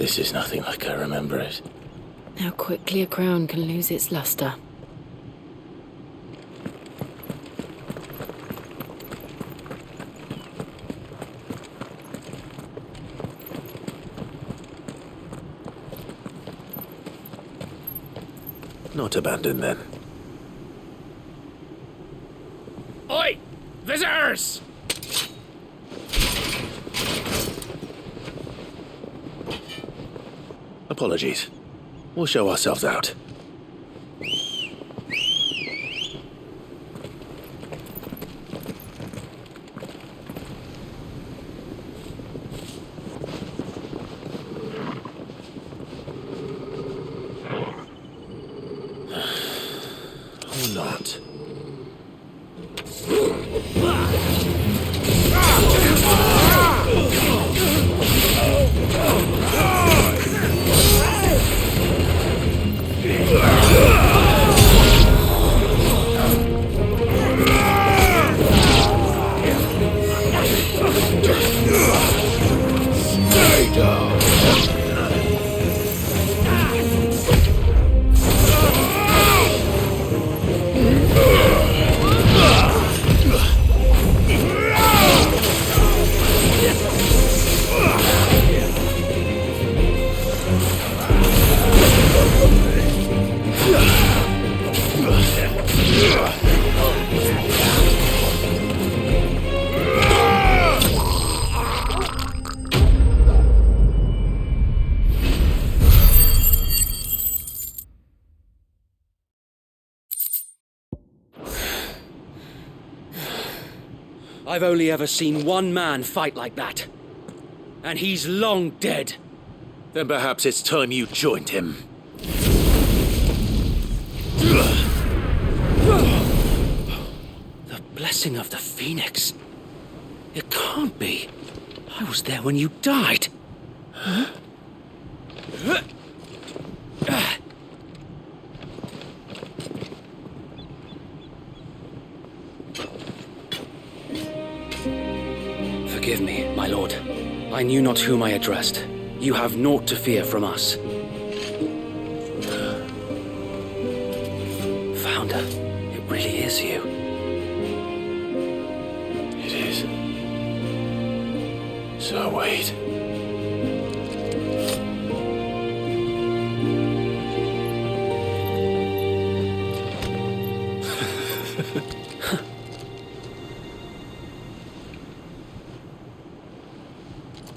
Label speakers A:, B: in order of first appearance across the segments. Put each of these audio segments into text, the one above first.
A: This is nothing like I remember it.
B: How quickly a crown can lose its luster.
A: Not abandoned then.
C: Oi! Visitors!
A: Apologies. We'll show ourselves out. Or not.
C: Stay down!
D: I've only ever seen one man fight like that. And he's long dead.
A: Then perhaps it's time you joined him.
D: The blessing of the Phoenix. It can't be. I was there when you died. Huh? Forgive me, my lord. I knew not whom I addressed. You have naught to fear from us. Founder, it really is you.
A: It is. So wait.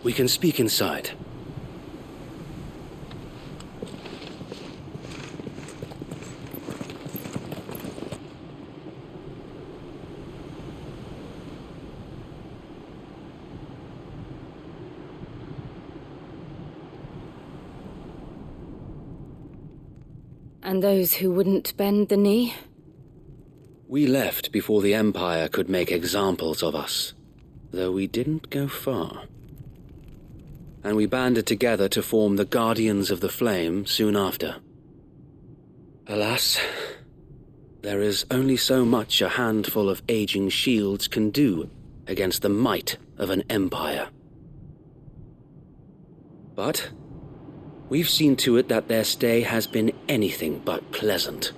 D: We can speak inside.
B: And those who wouldn't bend the knee?
D: We left before the Empire could make examples of us, though we didn't go far. And we banded together to form the Guardians of the Flame soon after. Alas, there is only so much a handful of aging shields can do against the might of an empire. But we've seen to it that their stay has been anything but pleasant.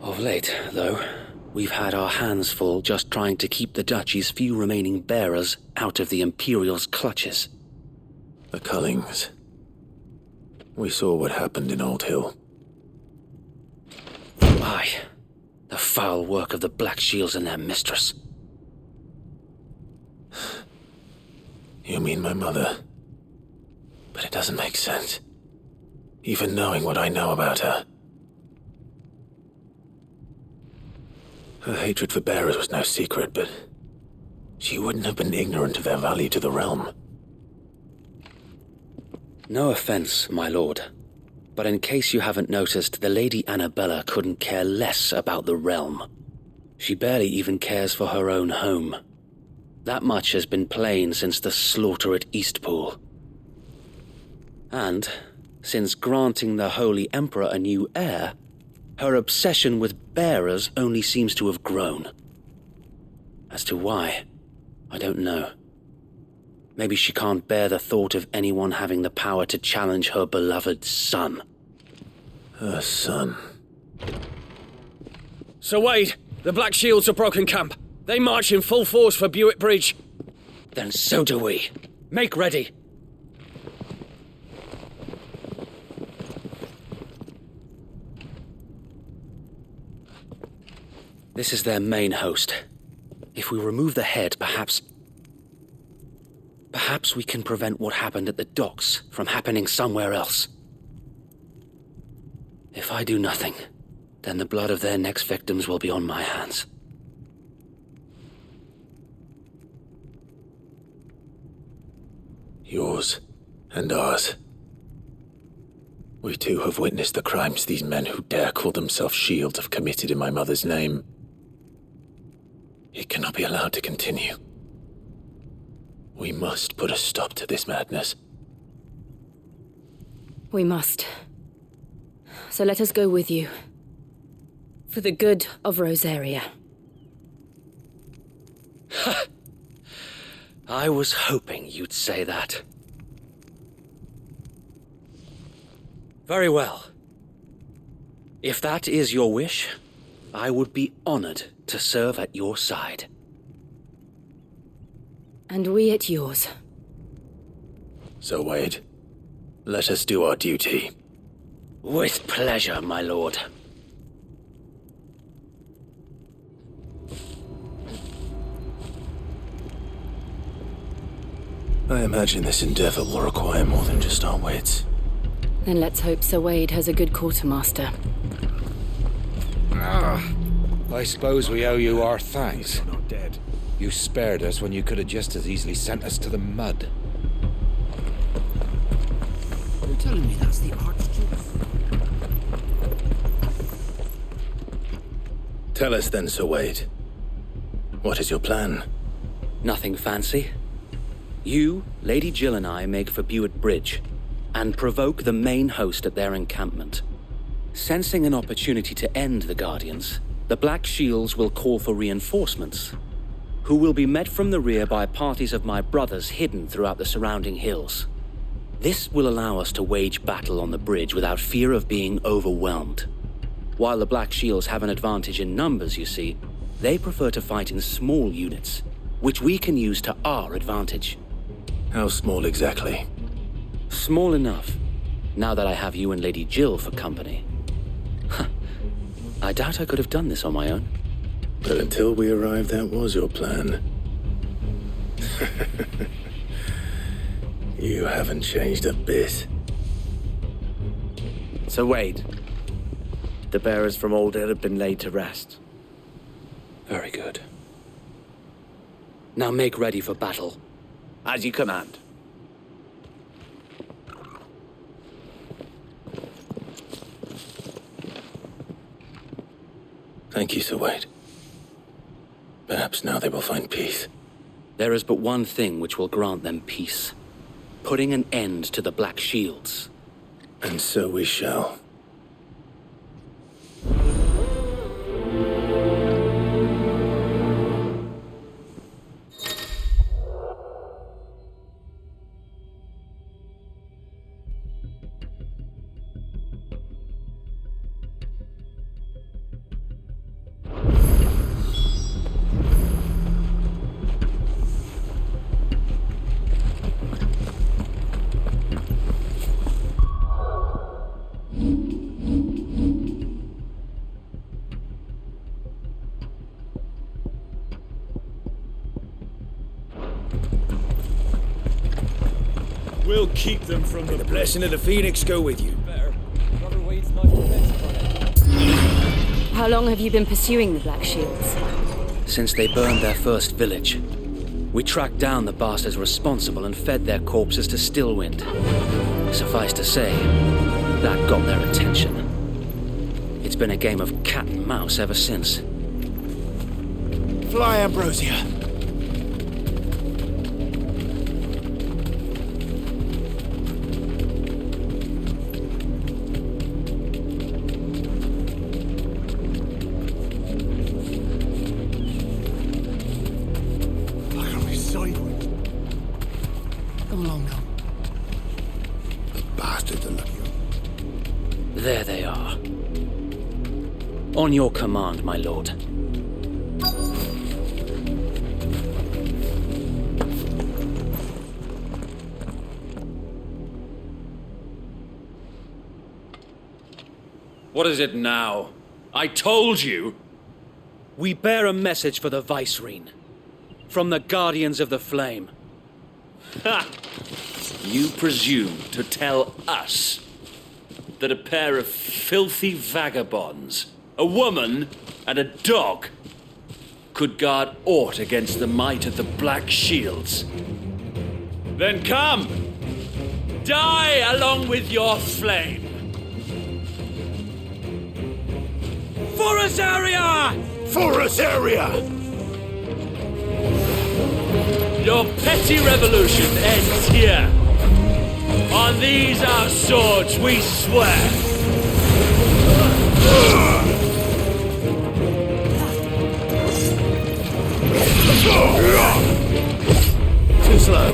D: Of late, though, we've had our hands full just trying to keep the Duchy's few remaining bearers out of the Imperial's clutches.
A: The Cullings. We saw what happened in Old Hill.
D: Aye, the foul work of the Black Shields and their mistress.
A: You mean my mother? But it doesn't make sense. Even knowing what I know about her. Her hatred for bearers was no secret, but she wouldn't have been ignorant of their value to the realm.
D: No offense, my lord, but in case you haven't noticed, the Lady Annabella couldn't care less about the realm. She barely even cares for her own home. That much has been plain since the slaughter at Eastpool. And, since granting the Holy Emperor a new heir, her obsession with bearers only seems to have grown. As to why, I don't know. Maybe she can't bear the thought of anyone having the power to challenge her beloved son.
A: Her son.
C: Sir Wade, the Black Shields have broken camp. They march in full force for Buick Bridge.
D: Then so do we. Make ready. This is their main host. If we remove the head, perhaps we can prevent what happened at the docks from happening somewhere else. If I do nothing, then the blood of their next victims will be on my hands.
A: Yours and ours. We too have witnessed the crimes these men who dare call themselves Shields have committed in my mother's name. It cannot be allowed to continue. We must put a stop to this madness.
B: We must. So let us go with you. For the good of Rosaria.
D: I was hoping you'd say that. Very well. If that is your wish, I would be honored to serve at your side.
B: And we at yours.
A: So, Wade, let us do our duty.
D: With pleasure, my lord.
A: I imagine this endeavor will require more than just our wits.
B: Then let's hope Sir Wade has a good quartermaster.
E: I suppose we owe you our thanks.
A: You're not dead.
E: You spared us when you could have just as easily sent us to the mud.
F: You're telling me that's the Archduke?
A: Tell us then, Sir Wade. What is your plan?
D: Nothing fancy. You, Lady Jill and I make for Buick Bridge, and provoke the main host at their encampment. Sensing an opportunity to end the Guardians, the Black Shields will call for reinforcements, who will be met from the rear by parties of my brothers hidden throughout the surrounding hills. This will allow us to wage battle on the bridge without fear of being overwhelmed. While the Black Shields have an advantage in numbers, you see, they prefer to fight in small units, which we can use to our advantage.
A: How small exactly?
D: Small enough, now that I have you and Lady Jill for company. I doubt I could have done this on my own.
A: But until we arrived, that was your plan. You haven't changed a bit.
G: Sir Wade, the bearers from Alder have been laid to rest.
D: Very good. Now make ready for battle.
G: As you command.
A: Thank you, Sir Wade. Perhaps now they will find peace.
D: There is but one thing which will grant them peace. Putting an end to the Black Shields.
A: And so we shall.
C: We'll keep them from the blessing of the Phoenix go with you.
B: How long have you been pursuing the Black Shields?
D: Since they burned their first village. We tracked down the bastards responsible and fed their corpses to Stillwind. Suffice to say, that got their attention. It's been a game of cat and mouse ever since.
C: Fly, Ambrosia.
D: On your command, my lord.
C: What is it now? I told you!
D: We bear a message for the Vicereine. From the Guardians of the Flame.
H: Ha! You presume to tell us that a pair of filthy vagabonds, a woman and a dog, could guard aught against the might of the Black Shields? Then come! Die along with your flame! For us area!
A: For us area!
H: Your petty revolution ends here. On these our swords we swear.
A: Too slow.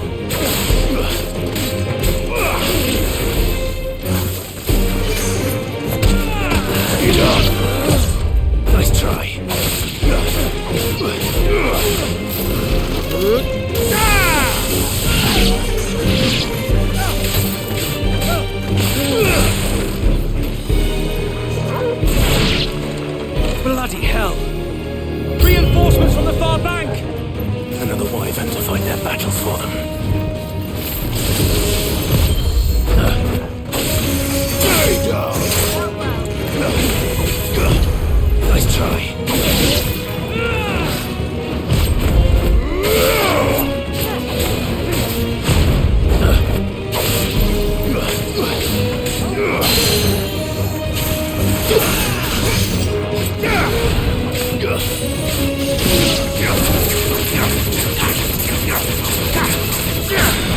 A: You done. Nice try.
D: Bloody hell! Reinforcements from the far bank!
A: Another wyvern to fight their battles for them. Nice try.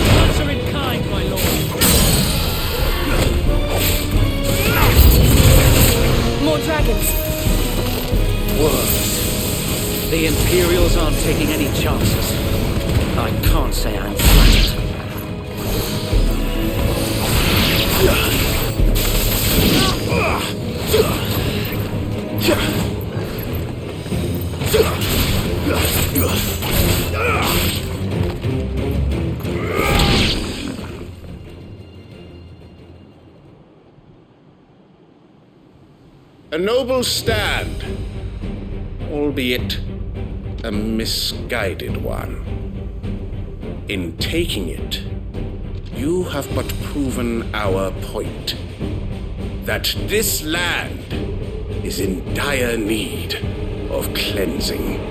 D: Answer in kind, my lord.
B: More dragons.
D: Worse. The Imperials aren't taking any chances. I can't say I'm flattered.
E: A noble stand, albeit a misguided one. In taking it, you have but proven our point, that this land is in dire need of cleansing.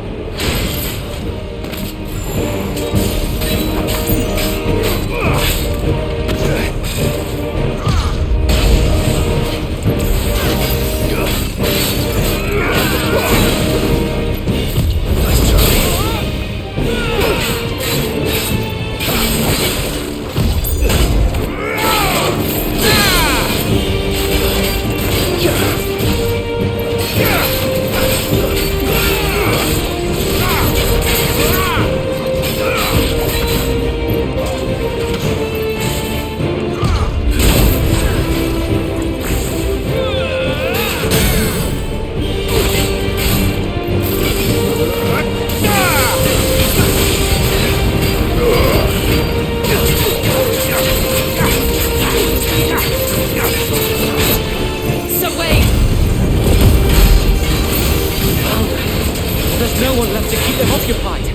D: No one left to keep them occupied.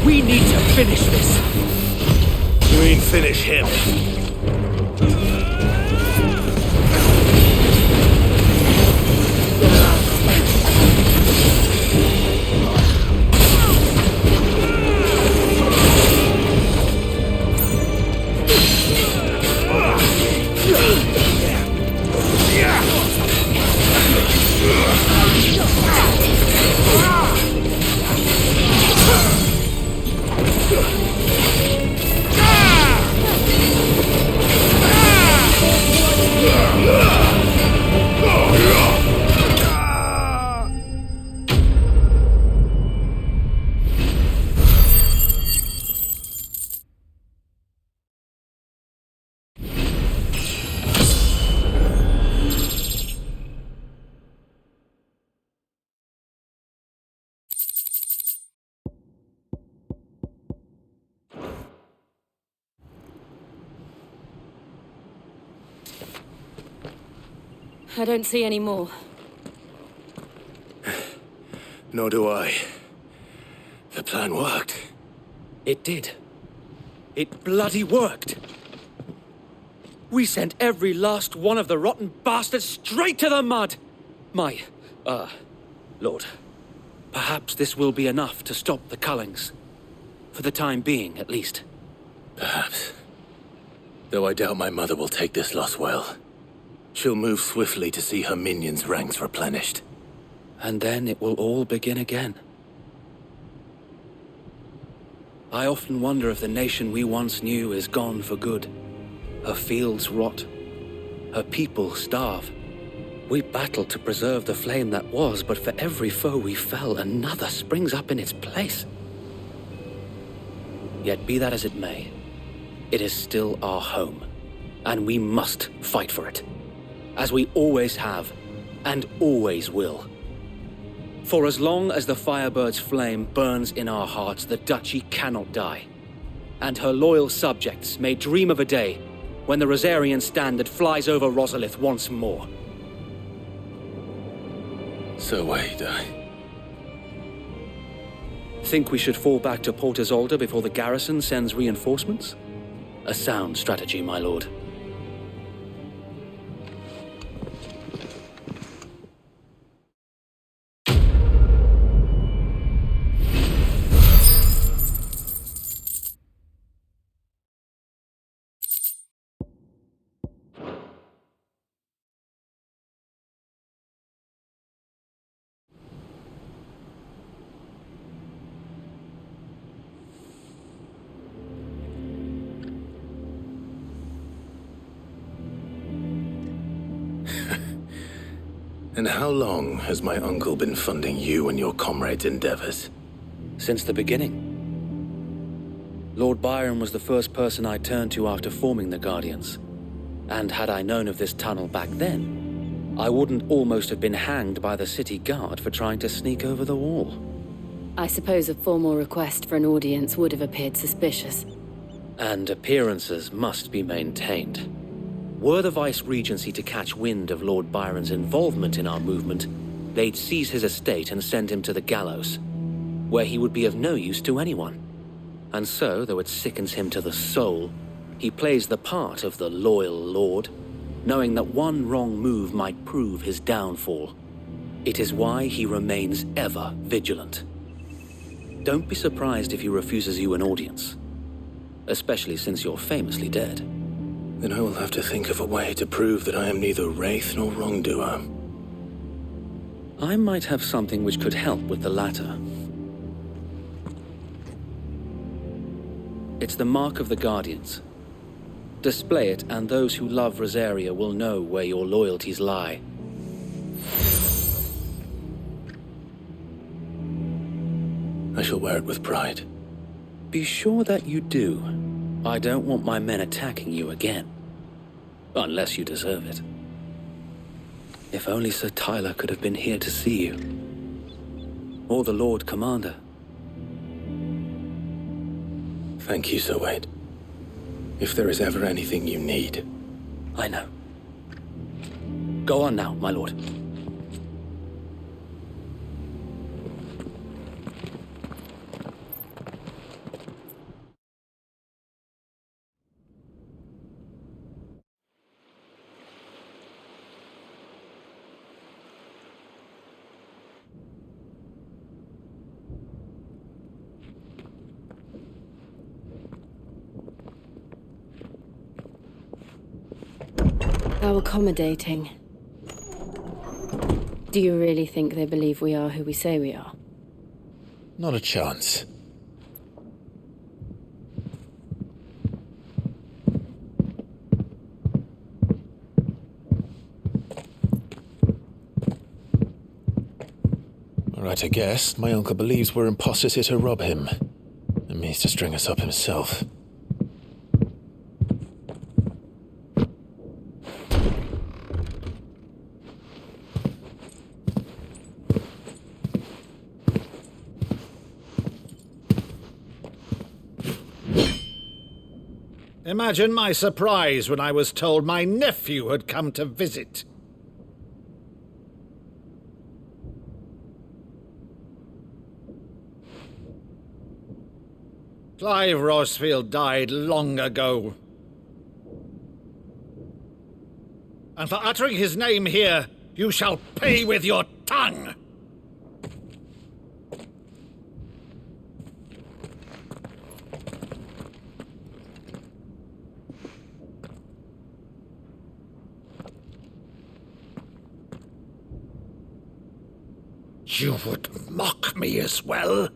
D: We need to finish this.
A: You mean finish him?
B: I don't see any more.
A: Nor do I. The plan worked.
D: It did. It bloody worked. We sent every last one of the rotten bastards straight to the mud! Lord, perhaps this will be enough to stop the Cullings. For the time being, at least.
A: Perhaps. Though I doubt my mother will take this loss well. She'll move swiftly to see her minions' ranks replenished.
D: And then it will all begin again. I often wonder if the nation we once knew is gone for good. Her fields rot. Her people starve. We battled to preserve the flame that was, but for every foe we fell, another springs up in its place. Yet be that as it may, it is still our home, and we must fight for it, as we always have, and always will. For as long as the Firebird's flame burns in our hearts, the Duchy cannot die, and her loyal subjects may dream of a day when the Rosarian standard flies over Rosalith once more.
A: So Wade,
D: Think we should fall back to Port Isolde before the garrison sends reinforcements? A sound strategy, my lord.
A: And how long has my uncle been funding you and your comrades' endeavors?
D: Since the beginning. Lord Byron was the first person I turned to after forming the Guardians. And had I known of this tunnel back then, I wouldn't almost have been hanged by the city guard for trying to sneak over the wall.
B: I suppose a formal request for an audience would have appeared suspicious.
D: And appearances must be maintained. Were the Vice-Regency to catch wind of Lord Byron's involvement in our movement, they'd seize his estate and send him to the gallows, where he would be of no use to anyone. And so, though it sickens him to the soul, he plays the part of the loyal lord, knowing that one wrong move might prove his downfall. It is why he remains ever vigilant. Don't be surprised if he refuses you an audience, especially since you're famously dead.
A: Then I will have to think of a way to prove that I am neither wraith nor wrongdoer.
D: I might have something which could help with the latter. It's the mark of the Guardians. Display it, and those who love Rosaria will know where your loyalties lie.
A: I shall wear it with pride.
D: Be sure that you do. I don't want my men attacking you again. Unless you deserve it. If only Sir Tyler could have been here to see you. Or the Lord Commander.
A: Thank you, Sir Wade. If there is ever anything you need.
D: I know. Go on now, my lord.
B: How accommodating. Do you really think they believe we are who we say we are?
A: Not a chance. All right, I guess. My uncle believes we're imposters here to rob him. And means to string us up himself.
I: Imagine my surprise when I was told my nephew had come to visit. Clive Rosfield died long ago. And for uttering his name here, you shall pay with your tongue! You would mock me as well?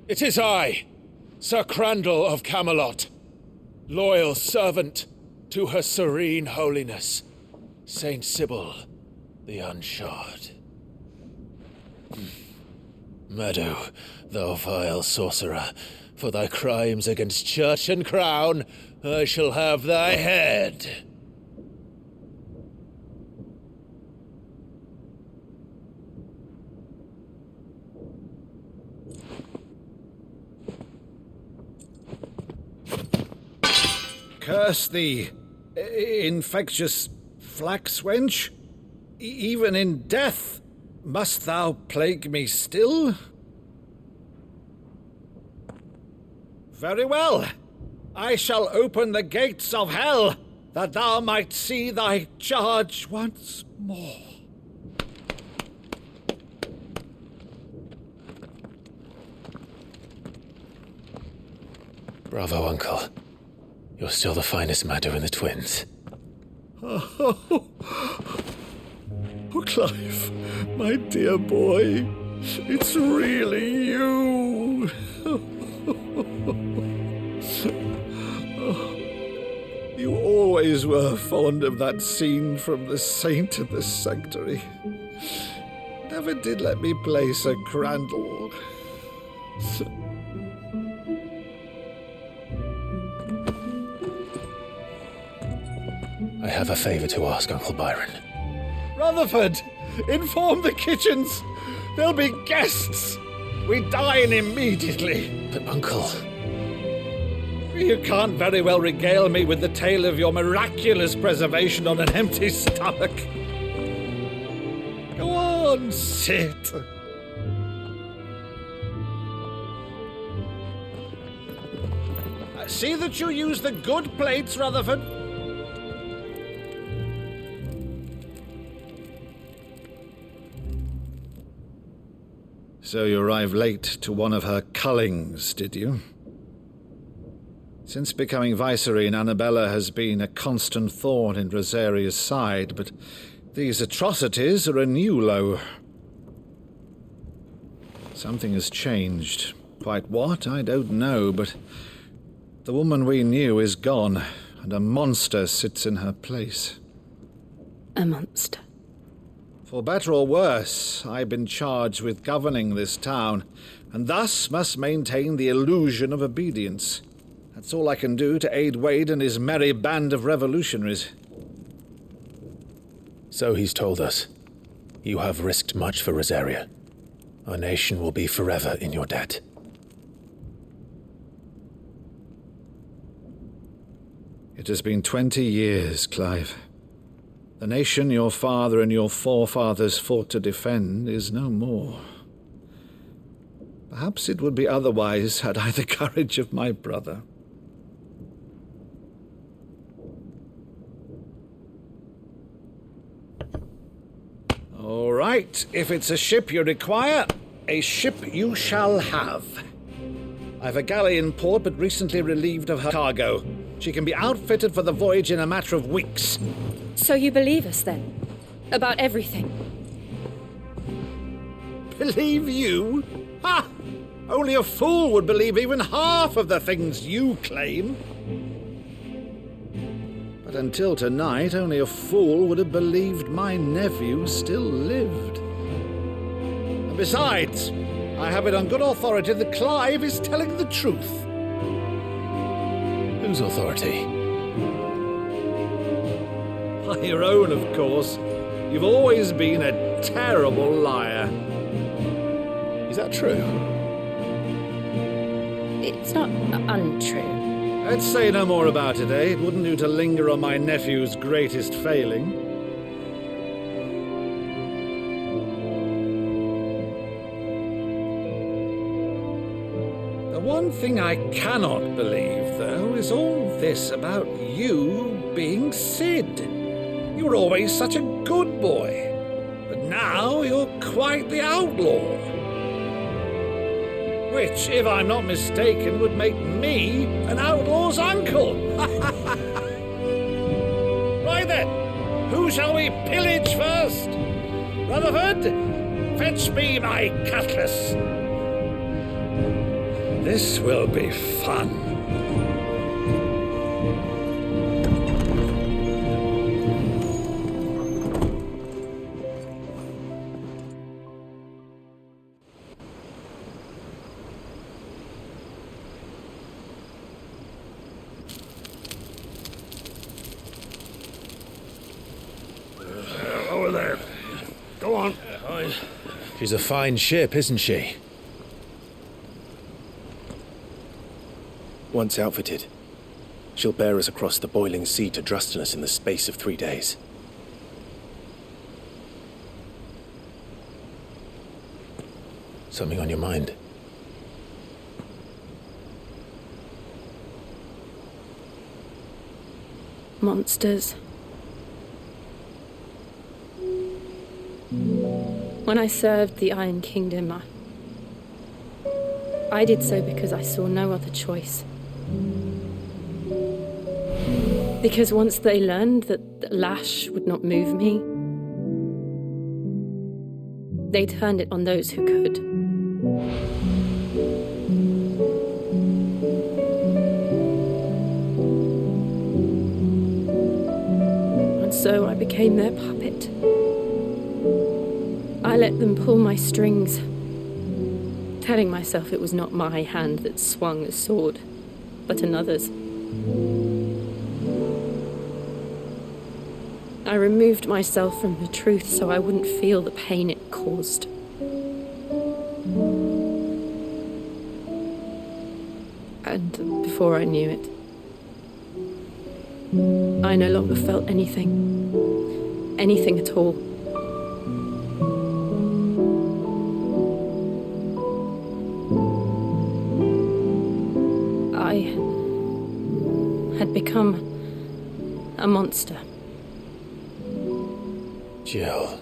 A: It is I, Sir Crandall of Camelot, loyal servant to Her Serene Holiness, Saint Sybil the Unshod. Meadow, thou vile sorcerer, for thy crimes against church and crown, I shall have thy head.
I: Curse thee, infectious flax wench. Even in death, must thou plague me still? Very well. I shall open the gates of hell, that thou might see thy charge once more.
A: Bravo, Uncle. You're still the finest Meadow in the twins.
I: Oh, Clive, my dear boy, it's really you. You always were fond of that scene from The Saint of the Sanctuary. Never did let me play Sir Crandall.
A: I have a favor to ask, Uncle Byron.
I: Rutherford, inform the kitchens. There'll be guests. We dine immediately.
A: But, Uncle...
I: You can't very well regale me with the tale of your miraculous preservation on an empty stomach. Go on, sit. See that you use the good plates, Rutherford. So you arrived late to one of her cullings, did you? Since becoming Vicereine, Annabella has been a constant thorn in Rosaria's side, but these atrocities are a new low. Something has changed. Quite what, I don't know, but the woman we knew is gone, and a monster sits in her place.
B: A monster.
I: For better or worse, I've been charged with governing this town, and thus must maintain the illusion of obedience. That's all I can do to aid Wade and his merry band of revolutionaries.
A: So he's told us. You have risked much for Rosaria. Our nation will be forever in your debt.
I: It has been 20 years, Clive. The nation your father and your forefathers fought to defend is no more. Perhaps it would be otherwise had I the courage of my brother. All right, if it's a ship you require, a ship you shall have. I've a galley in port, but recently relieved of her cargo. She can be outfitted for the voyage in a matter of weeks.
B: So you believe us, then? About everything?
I: Believe you? Ha! Only a fool would believe even half of the things you claim. But until tonight, only a fool would have believed my nephew still lived. And besides, I have it on good authority that Clive is telling the truth.
A: Whose authority?
I: By your own, of course. You've always been a terrible liar.
A: Is that true?
B: It's not untrue.
I: Let's say no more about it, eh? It wouldn't do to linger on my nephew's greatest failing. one thing I cannot believe, though, is all this about you being Sid. You were always such a good boy, but now you're quite the outlaw. Which, if I'm not mistaken, would make me an outlaw's uncle. Right then, who shall we pillage first? Rutherford, fetch me my cutlass. This will be fun. Over there. Go on.
A: She's a fine ship, isn't she? Once outfitted, she'll bear us across the boiling sea to Drustinus in the space of 3 days. Something on your mind?
B: Monsters. When I served the Iron Kingdom, I did so because I saw no other choice. Because once they learned that the lash would not move me, they turned it on those who could. And so I became their puppet. I let them pull my strings, telling myself it was not my hand that swung the sword, but another's. I removed myself from the truth so I wouldn't feel the pain it caused. And before I knew it, I no longer felt anything. Anything at all. I had become a monster.
A: Jill.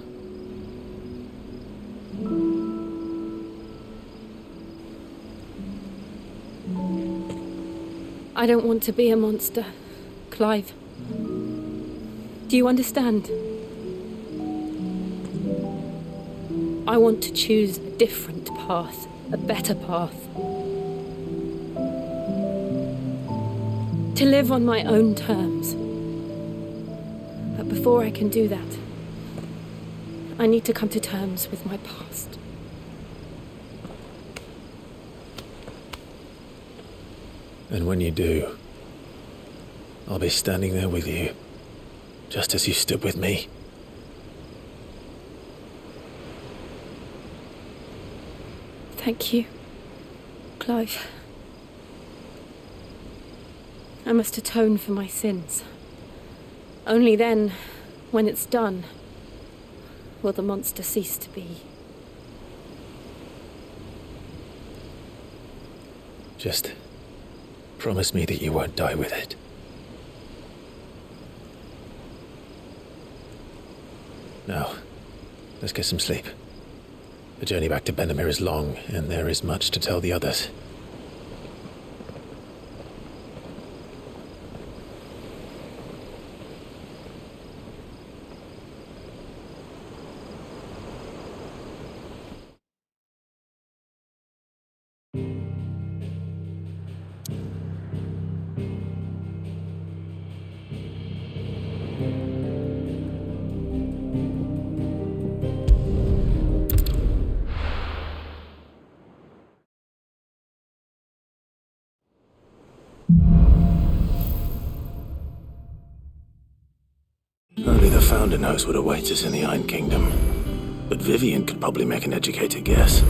B: I don't want to be a monster, Clive. Do you understand? I want to choose a different path, a better path. To live on my own terms. But before I can do that, I need to come to terms with my past.
A: And when you do, I'll be standing there with you, just as you stood with me.
B: Thank you, Clive. I must atone for my sins. Only then, when it's done, will the monster cease to be.
A: Just promise me that you won't die with it. Now, let's get some sleep. The journey back to Benamir is long, and there is much to tell the others. Only the Founder knows what awaits us in the Iron Kingdom. But Vivian could probably make an educated guess.